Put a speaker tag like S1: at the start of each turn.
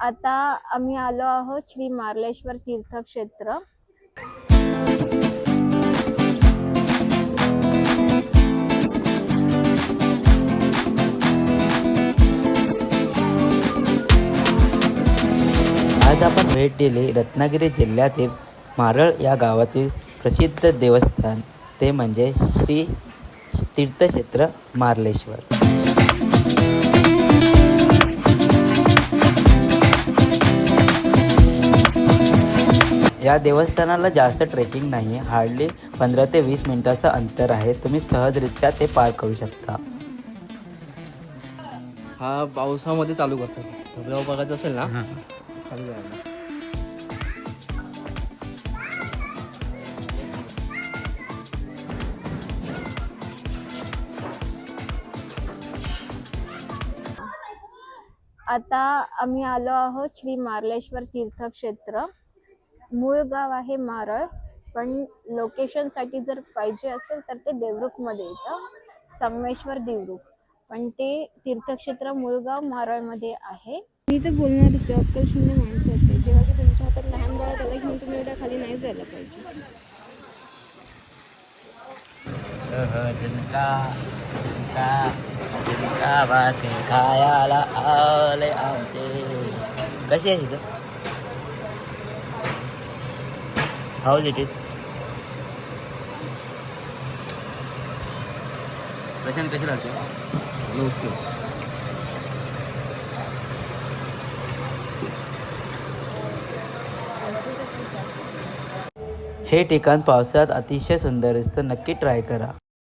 S1: आता आम्ही आलो आहोत श्री मार्लेश्वर तीर्थक्षेत्र.
S2: आज आपण भेट दिली रत्नागिरी जिल्ह्यातील मारळ या गावातील प्रसिद्ध देवस्थान, ते म्हणजे श्री तीर्थक्षेत्र मार्लेश्वर. या देवस्थानाला जास्त ट्रेकिंग नाही, हार्डली 15 ते 20 मिनिटाचं अंतर आहे. तुम्ही सहजरित्या ते पार करू शकता.
S3: हा पावसामध्ये चालू करतात. धबधबा बघायचा असेल ना, खाली जायला.
S1: आता आम्ही आलो आहोत श्री मार्लेश्वर तीर्थक्षेत्र. मूळ गाव आहे मारळ, पण लोकेशनसाठी जर पाहिजे असेल तर ते देवरुखमध्ये येतं, संगमेश्वर देवरुख. पण ते तीर्थक्षेत्र मूळ गाव मारळमध्ये आहे. मी तर बोलणार होते, अक्कल शून्य माणसं होते. जेव्हा की तुमच्या हातात लहान बाळ, त्याला घेऊन तुम्ही एवढ्या खाली नाही जायला पाहिजे.
S2: खायला आले आमचे. कशी आहे इथं? House it is? कशी लागते? हे ठिकाण पावसाळ्यात अतिशय सुंदर असतं, नक्की ट्राय करा.